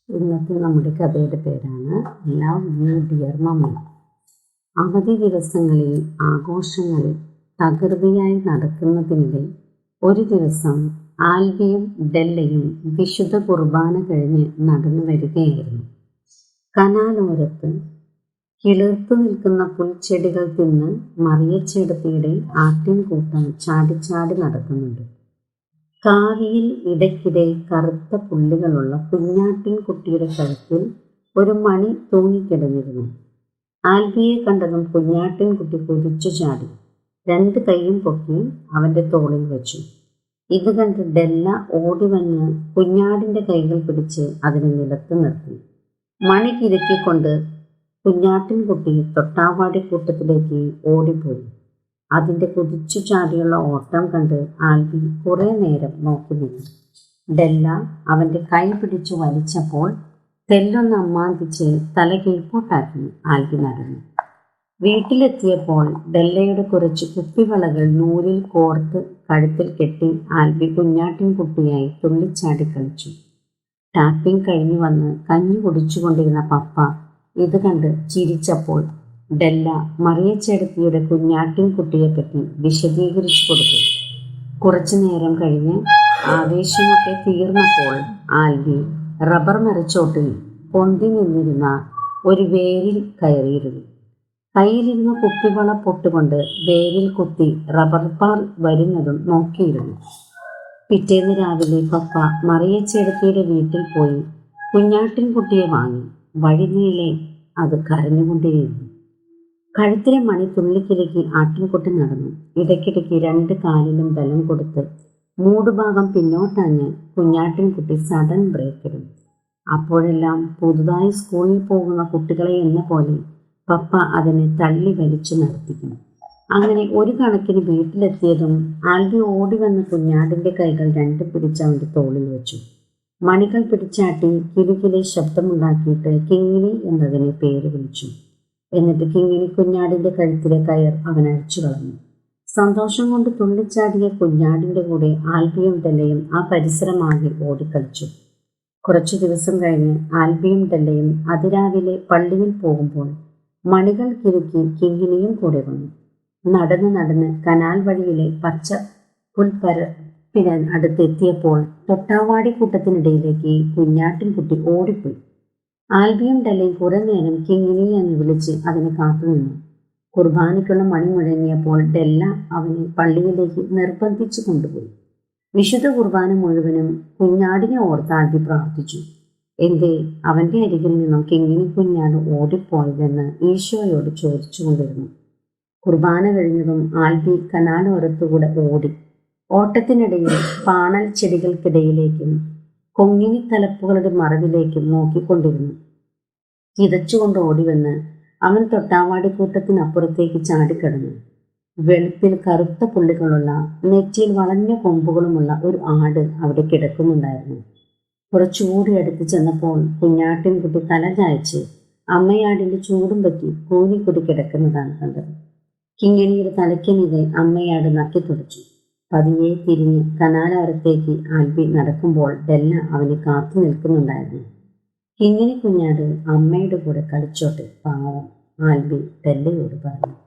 ഇന്നത്തെ നമ്മുടെ കഥയുടെ പേരാണ് ലവ് യു ഡിയർ മമ്മി. അവധി ദിവസങ്ങളിൽ ആഘോഷങ്ങൾ തകൃതിയായി നടക്കുന്നതിനിടെ ഒരു ദിവസം ആൽബിയും ഡെല്ലയും വിശുദ്ധ കുർബാന കഴിഞ്ഞ് നടന്നു വരികയായിരുന്നു. കനാലോരത്ത് കിളിർത്തു നിൽക്കുന്ന പുൽച്ചെടികൾ തിന്ന് മറിയച്ചേടത്തിയുടെ ആട്ടിൻകൂട്ടം ചാടിച്ചാടി നടക്കുന്നുണ്ട്. കാവിയിൽ ഇടയ്ക്കിടെ കറുത്ത പുള്ളികളുള്ള കുഞ്ഞാട്ടിൻകുട്ടിയുടെ കഴുത്തിൽ ഒരു മണി തൂങ്ങിക്കിടന്നിരുന്നു. ആൽബിയെ കണ്ടതും കുഞ്ഞാട്ടിൻകുട്ടി കുതിച്ചു ചാടി 2 കൈയും പൊക്കി അവന്റെ തോളിൽ വെച്ചു. ഇത് കണ്ട് ഡെല്ല ഓടി വന്ന് കുഞ്ഞാടിന്റെ കൈകൾ പിടിച്ച് അതിനെ നിലത്ത് നിർത്തി. മണി കിലുക്കിക്കൊണ്ട് കുഞ്ഞാട്ടിൻകുട്ടി തൊട്ടാവാടിക്കൂട്ടത്തിലേക്ക് ഓടിപ്പോയി. അതിന്റെ കുതിച്ചു ചാടിയുള്ള ഓട്ടം കണ്ട് ആൽബി കുറെ നേരം നോക്കി നിന്നു. ഡെല്ല അവന്റെ കൈ പിടിച്ചു വലിച്ചപ്പോൾ തെല്ലൊന്ന് അമ്മാന്തിച്ച് തല കീഴ്പോട്ടാക്കി ആൽബി നടന്നു. വീട്ടിലെത്തിയപ്പോൾ ഡെല്ലയുടെ കുറച്ച് കുപ്പിവളകൾ നൂലിൽ കോർത്ത് കഴുത്തിൽ കെട്ടി ആൽബി കുഞ്ഞാട്ടിൻകുട്ടിയായി തുള്ളിച്ചാടി കളിച്ചു. ടാപ്പിംഗ് കഴിഞ്ഞു വന്ന് കഞ്ഞി കുടിച്ചുകൊണ്ടിരുന്ന പപ്പ ഇത് കണ്ട് ചിരിച്ചപ്പോൾ ഡെല്ല മറിയച്ചേടത്തിയുടെ കുഞ്ഞാട്ടിൻകുട്ടിയെപ്പറ്റി വിശദീകരിച്ചു കൊടുത്തു. കുറച്ചു നേരം കഴിഞ്ഞ് ആവേശമൊക്കെ തീർന്നപ്പോൾ ആൽബി റബ്ബർ മരച്ചോട്ടിൽ പൊന്തി നിന്നിരുന്ന ഒരു വേരിൽ കയറിയിരുന്നു. കയ്യിലിരുന്ന കുപ്പിവള പൊട്ടുകൊണ്ട് വേരിൽ കുത്തി റബ്ബർ പാൽ വരുന്നതും നോക്കിയിരുന്നു. പിറ്റേന്ന് രാവിലെ പപ്പ മറിയച്ചേടത്തിയുടെ വീട്ടിൽ പോയി കുഞ്ഞാട്ടിൻകുട്ടിയെ വാങ്ങി. വഴിനീളെ അത് കരഞ്ഞുകൊണ്ടേയിരുന്നു. കഴുത്തിലെ മണി തുള്ളിക്കിലേക്ക് ആട്ടിൻകുട്ടി നടന്നു. ഇടയ്ക്കിടയ്ക്ക് 2 കാലിലും ബലം കൊടുത്ത് മൂടുഭാഗം പിന്നോട്ടാഞ്ഞ് കുഞ്ഞാട്ടിൻകുട്ടി സഡൻ ബ്രേക്ക് ഇടും. അപ്പോഴെല്ലാം പുതുതായി സ്കൂളിൽ പോകുന്ന കുട്ടികളെ എന്ന പോലെ പപ്പ അതിനെ തള്ളി വലിച്ചു നടത്തിക്കും. അങ്ങനെ ഒരു കണക്കിന് വീട്ടിലെത്തിയതും ആൽബി ഓടി വന്ന കുഞ്ഞാടിന്റെ കൈകൾ 2 പിടിച്ച് അവന്റെ തോളിൽ വെച്ചു. മണികൾ പിടിച്ചാട്ടി കിലുകിലെ ശബ്ദമുണ്ടാക്കിയിട്ട് കിങ്ങിണി എന്നതിനെ പേര് വിളിച്ചു. എന്നിട്ട് കിങ്ങിണി കുഞ്ഞാടിന്റെ കഴുത്തിലെ കയർ അവൻ അഴിച്ചു കളഞ്ഞു. സന്തോഷം കൊണ്ട് തുള്ളിച്ചാടിയ കുഞ്ഞാടിന്റെ കൂടെ ആൽബിയും ഡെല്ലയും ആ പരിസരമാകെ ഓടിക്കളിച്ചു. കുറച്ചു ദിവസം കഴിഞ്ഞ് ആൽബിയും ഡെല്ലയും അതിരാവിലെ പള്ളിയിൽ പോകുമ്പോൾ മണികൾ കിലുക്കി കിങ്ങിണിയും കൂടെ വന്നു. നടന്ന് കനാൽ വഴിയിലെ പച്ച പുൽപ്പരപ്പിന് അടുത്തെത്തിയപ്പോൾ തൊട്ടാവാടി കൂട്ടത്തിനിടയിലേക്ക് കുഞ്ഞാട്ടിൻകുട്ടി ഓടിപ്പോയി. ആൽബിയും ഡെല്ലയും കുറെ നേരം കിങ്ങിണി എന്ന് വിളിച്ച് അതിനെ കാത്തുനിന്നു. കുർബാനയ്ക്കുള്ള മണി മുഴങ്ങിയപ്പോൾ ഡെല്ല അവനെ പള്ളിയിലേക്ക് നിർബന്ധിച്ചു കൊണ്ടുപോയി. വിശുദ്ധ കുർബാന മുഴുവനും കുഞ്ഞാടിനെ ഓർത്ത് ആൽബി പ്രാർത്ഥിച്ചു. എന്തേ അവന്റെ അരികിൽ നിന്നും കിങ്ങിണി കുഞ്ഞാട് ഓടിപ്പോയതെന്ന് ഈശോയോട് ചോദിച്ചു കൊണ്ടിരുന്നു. കുർബാന കഴിഞ്ഞതും ആൽബി കനാലോരത്തുകൂടെ ഓടി. ഓട്ടത്തിനിടയിൽ പാണൽ ചെടികൾക്കിടയിലേക്കും കൊങ്ങിണി തലപ്പുകളുടെ മറവിലേക്കും നോക്കിക്കൊണ്ടിരുന്നു. കിതച്ചുകൊണ്ട് ഓടിവന്ന് അവൻ തൊട്ടാവാടിക്കൂട്ടത്തിനപ്പുറത്തേക്ക് ചാടിക്കിടന്നു. വെളുപ്പിൽ കറുത്ത പുള്ളികളുള്ള നെറ്റിയിൽ വളഞ്ഞ കൊമ്പുകളുമുള്ള ഒരു ആട് അവിടെ കിടക്കുന്നുണ്ടായിരുന്നു. കുറച്ചുകൂടി അടുത്ത് ചെന്നപ്പോൾ കുഞ്ഞാട്ടിൻകുട്ടി തല ചായ്ച്ച് അമ്മയാടിന്റെ ചൂടും പറ്റി കൂനിക്കുടി കിടക്കുന്നതാണ് കണ്ടത്. കിങ്ങിണിയുടെ തലയ്ക്കുമീതെ അമ്മയാട് നക്കി തുടച്ചു. പതിയെ തിരിഞ്ഞ് കനാലോരത്തേക്ക് ആൽബി നടക്കുമ്പോൾ ഡെല്ല അവനെ കാത്തു നിൽക്കുന്നുണ്ടായിരുന്നു. കിങ്ങിണി കുഞ്ഞാട് അമ്മയുടെ കൂടെ കളിച്ചോട്ടെ പാവം, ആൽബി ഡെല്ലയോട് പറഞ്ഞു.